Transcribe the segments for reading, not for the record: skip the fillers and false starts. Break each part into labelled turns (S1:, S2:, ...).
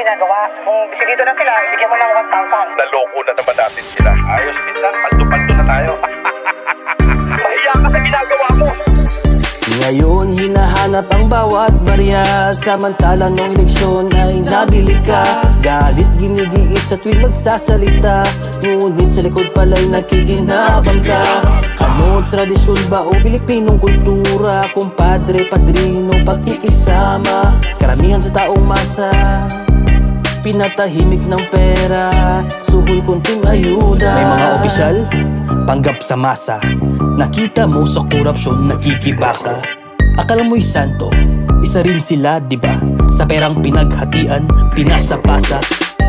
S1: ginagawa. Kung bisita na sila, ibigyan mo ng 1,000.
S2: Naloko na naman natin sila. Ayos, minsan, paldo-paldo na tayo. Mahiya ka sa ginagawa mo.
S3: Ngayon hinahanap ang bawat barya, samantalang nung eleksyon ay nabili ka. Galit ginigiit sa tuwing magsasalita, ngunit sa likod pala'y nakikinabang ka. Ano, tradisyon ba o Pilipinong kultura? Kumpadre, padrino, pagkikisama. Karamihan sa taong masa pinatahimik ng pera, suhol kunting ayuda. May mga opisyal, panggap sa masa. Nakita mo sa korupsyon, nakikibaka. Akala mo'y santo, isa rin sila, diba? Sa perang pinaghatian, pinasapasa.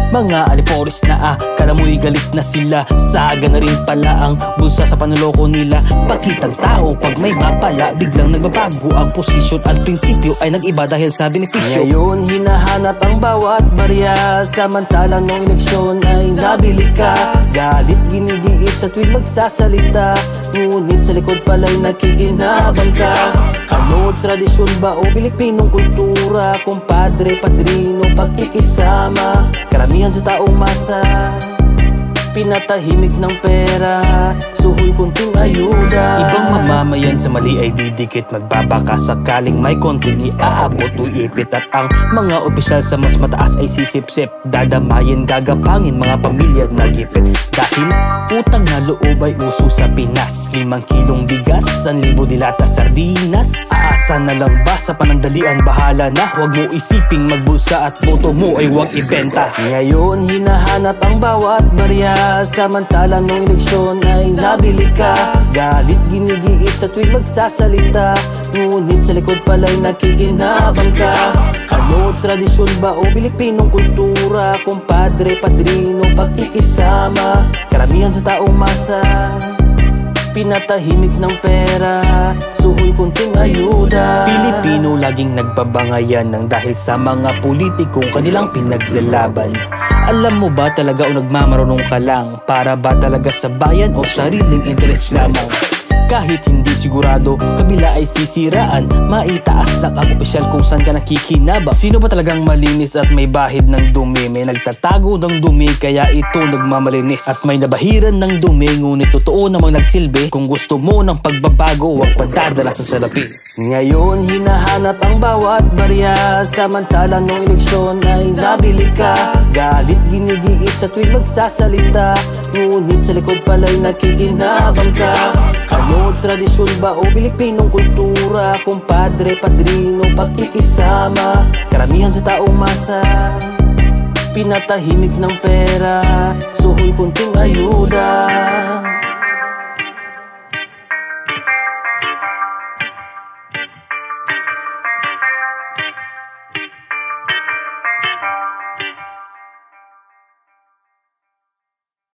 S3: Mga alipores na akala mo'y galit na sila. Saga na rin pala ang bulsa sa panuloko nila. Pakitang tao pag may mapala, biglang nagbabago ang posisyon at prinsipyo ay nag-iba dahil sa benepisyo. Ngayon hinahanap ang bawat barya, samantalang nung eleksyon ay nabili ka. Galit ginigiit sa tuwing magsasalita, ngunit sa likod pala'y nakikinabang ka. Ano, tradisyon ba o Pilipinong kultura? Kumpadre, padrino, pagkikisama. Karamihan sa taong masa pinatahimik ng pera, suhol kunting ayuda. Ibang mamamayan sa mali ay didikit, magbabaka sakaling may konti di aabot o ipit. At ang mga opisyal sa mas mataas ay sisip-sip, dadamayin, gagapangin mga pamilya nagipit. Dahil utang na loob ay uso sa Pinas, 5 kilong bigas, 1,000 dilata sardinas. Aasa na lang ba sa panandalian? Bahala na, huwag mo isiping magbulsa at boto mo ay huwag ibenta. Ngayon hinahanap ang bawat barya, samantalang nung eleksyon ay nabili ka. Galit ginigiit sa tuwing magsasalita, ngunit sa likod pala'y nakikinabang ka. Ano, tradisyon ba o Pilipinong kultura? Kumpadre, padrino, pagkikisama. Karamihan sa taong masa pinatahimik ng pera, suhol kunting ayuda. Pilipino laging nagbabangayan ng dahil sa mga politikong kanilang pinaglalaban. Alam mo ba talaga o nagmamarunong ka lang? Para ba talaga sa bayan o sariling interes lamang? Kahit hindi sigurado, kabila ay sisiraan. Maitaas lang ang opisyal kung saan ka nakikinabang. Sino ba talagang malinis at may bahid ng dumi? May nagtatago ng dumi kaya ito nagmamalinis. At may nabahiran ng dumi, ngunit totoo namang nagsilbi. Kung gusto mo ng pagbabago, huwag padadala sa salapi. Ngayon hinahanap ang bawat barya, samantalang nung eleksyon ay nabili ka. Galit ginigiit sa tuwing magsasalita, ngunit sa likod pala'y nakikinabang ka. Ano, tradisyon ba o Pilipinong kultura? Kumpadre, padrino, pagkikisama. Karamihan sa taong masa pinatahimik ng pera, suhol kunting ayuda.